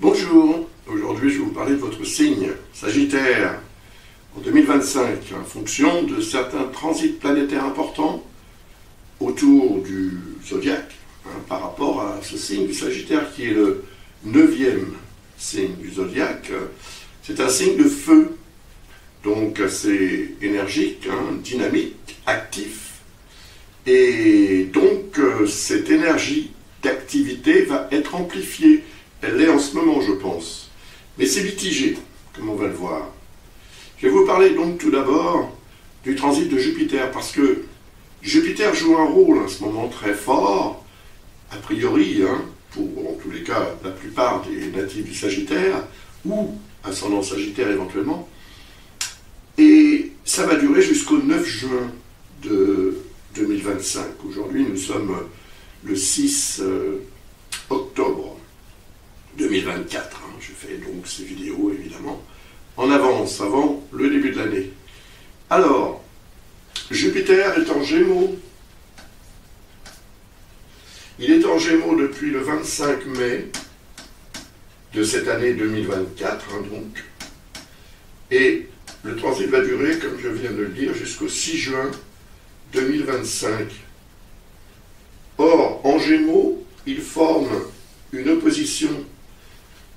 Bonjour, aujourd'hui je vais vous parler de votre signe, Sagittaire, en 2025, en fonction de certains transits planétaires importants autour du zodiaque, par rapport à ce signe du Sagittaire qui est le 9e signe du zodiaque. C'est un signe de feu, donc assez énergique, dynamique, actif, et donc cette énergie d'activité va être amplifiée. Elle l'est en ce moment, je pense. Mais c'est mitigé, comme on va le voir. Je vais vous parler donc tout d'abord du transit de Jupiter, parce que Jupiter joue un rôle en ce moment très fort, a priori, pour en tous les cas la plupart des natifs du Sagittaire, ou ascendant Sagittaire éventuellement. Et ça va durer jusqu'au 9 juin de 2025. Aujourd'hui, nous sommes le 6 octobre 2024. Je fais donc ces vidéos, évidemment, en avance, avant le début de l'année. Alors, Jupiter est en Gémeaux. Il est en Gémeaux depuis le 25 mai de cette année 2024, donc. Et le transit va durer, comme je viens de le dire, jusqu'au 6 juin 2025. Or, en Gémeaux, il forme une opposition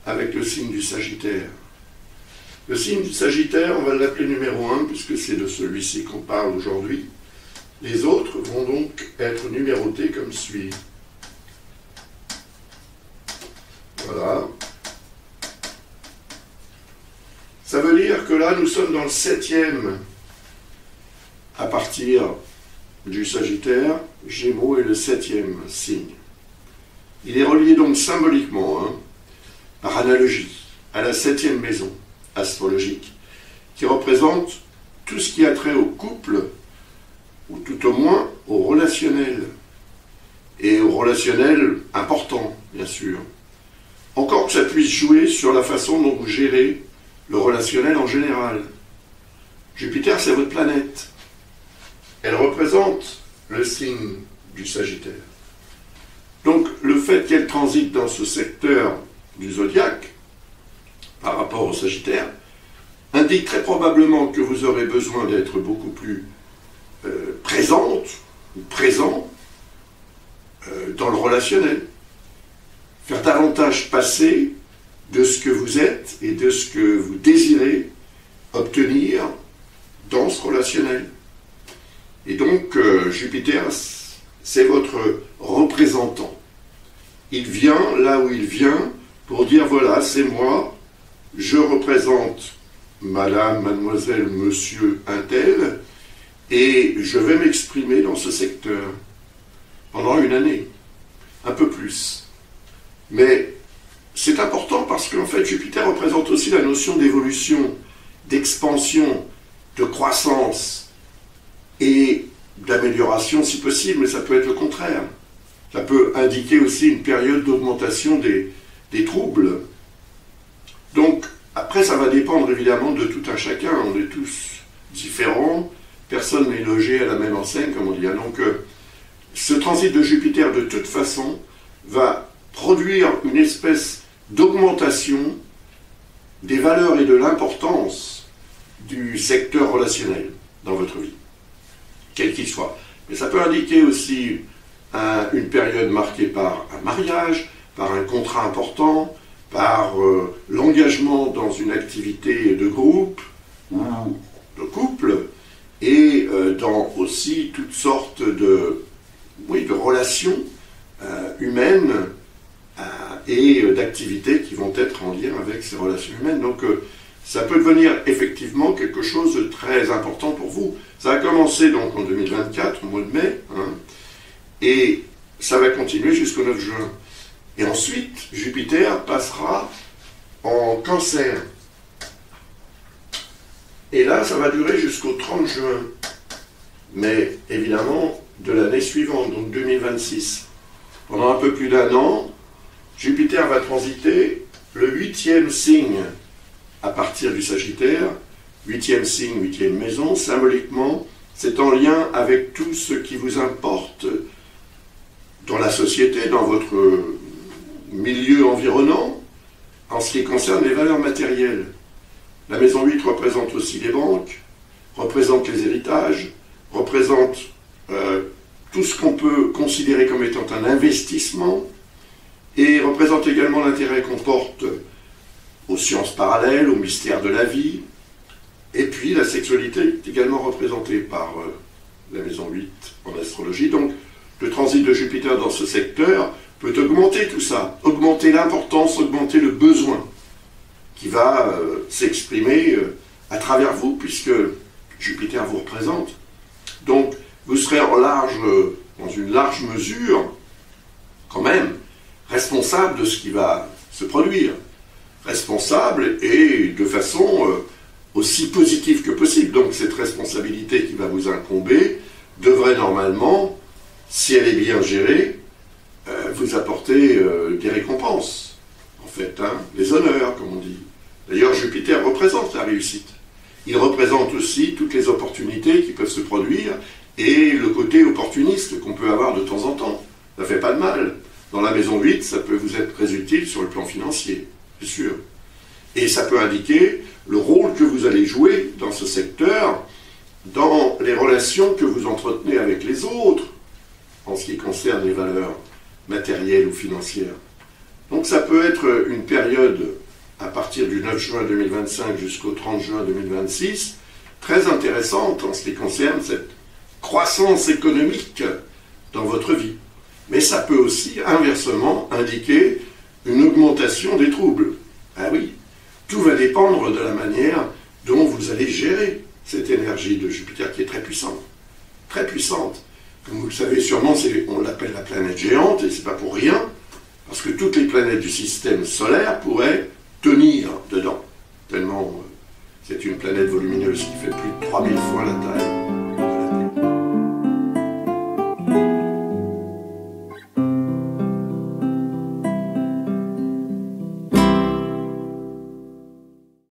avec le signe du Sagittaire. Le signe du Sagittaire, on va l'appeler numéro 1, puisque c'est de celui-ci qu'on parle aujourd'hui. Les autres vont donc être numérotés comme suit. Voilà. Ça veut dire que là, nous sommes dans le 7e à partir du Sagittaire. Gémeaux est le 7e signe. Il est relié donc symboliquement, par analogie, à la 7e maison astrologique, qui représente tout ce qui a trait au couple, ou tout au moins au relationnel, et au relationnel important, bien sûr. Encore que ça puisse jouer sur la façon dont vous gérez le relationnel en général. Jupiter, c'est votre planète. Elle représente le signe du Sagittaire. Donc, le fait qu'elle transite dans ce secteur du zodiaque, par rapport au Sagittaire, indique très probablement que vous aurez besoin d'être beaucoup plus présente ou présent dans le relationnel. Faire davantage passer de ce que vous êtes et de ce que vous désirez obtenir dans ce relationnel. Et donc, Jupiter, c'est votre représentant. Il vient là où il vient pour dire, voilà, c'est moi, je représente madame, mademoiselle, monsieur, un tel, et je vais m'exprimer dans ce secteur pendant une année, un peu plus. Mais c'est important parce qu'en fait, Jupiter représente aussi la notion d'évolution, d'expansion, de croissance et d'amélioration si possible, mais ça peut être le contraire. Ça peut indiquer aussi une période d'augmentation des troubles. Donc, après, ça va dépendre évidemment de tout un chacun. On est tous différents, personne n'est logé à la même enseigne, comme on dit. Donc, ce transit de Jupiter, de toute façon, va produire une espèce d'augmentation des valeurs et de l'importance du secteur relationnel dans votre vie, quel qu'il soit. Mais ça peut indiquer aussi une période marquée par un mariage, par un contrat important, par l'engagement dans une activité de groupe ou de couple, et dans aussi toutes sortes de relations humaines et d'activités qui vont être en lien avec ces relations humaines. Donc ça peut devenir effectivement quelque chose de très important pour vous. Ça a commencé donc en 2024, au mois de mai, et ça va continuer jusqu'au 9 juin. Et ensuite, Jupiter passera en Cancer. Et là, ça va durer jusqu'au 30 juin. Mais évidemment, de l'année suivante, donc 2026. Pendant un peu plus d'un an, Jupiter va transiter le 8e signe à partir du Sagittaire. 8e signe, 8e maison, symboliquement, c'est en lien avec tout ce qui vous importe dans la société, dans votre milieu environnant, en ce qui concerne les valeurs matérielles. La maison 8 représente aussi les banques, représente les héritages, représente tout ce qu'on peut considérer comme étant un investissement, et représente également l'intérêt qu'on porte aux sciences parallèles, aux mystères de la vie. Et puis la sexualité est également représentée par la maison 8 en astrologie. Donc le transit de Jupiter dans ce secteur peut augmenter tout ça, augmenter l'importance, augmenter le besoin qui va s'exprimer à travers vous, puisque Jupiter vous représente. Donc vous serez dans une large mesure, quand même, responsable de ce qui va se produire. Responsable et de façon aussi positive que possible. Donc cette responsabilité qui va vous incomber devrait normalement, si elle est bien gérée, vous apporter des récompenses, en fait, des honneurs, comme on dit. D'ailleurs, Jupiter représente la réussite. Il représente aussi toutes les opportunités qui peuvent se produire et le côté opportuniste qu'on peut avoir de temps en temps. Ça ne fait pas de mal. Dans la maison 8, ça peut vous être très utile sur le plan financier, c'est sûr. Et ça peut indiquer le rôle que vous allez jouer dans ce secteur, dans les relations que vous entretenez avec les autres, en ce qui concerne les valeurs matérielles ou financières. Donc ça peut être une période, à partir du 9 juin 2025 jusqu'au 30 juin 2026, très intéressante en ce qui concerne cette croissance économique dans votre vie. Mais ça peut aussi, inversement, indiquer une augmentation des troubles. Ah oui, tout va dépendre de la manière dont vous allez gérer cette énergie de Jupiter qui est très puissante. Très puissante. Comme vous le savez sûrement, on l'appelle la planète géante, et c'est pas pour rien, parce que toutes les planètes du système solaire pourraient tenir dedans. Tellement c'est une planète volumineuse qui fait plus de 3000 fois la taille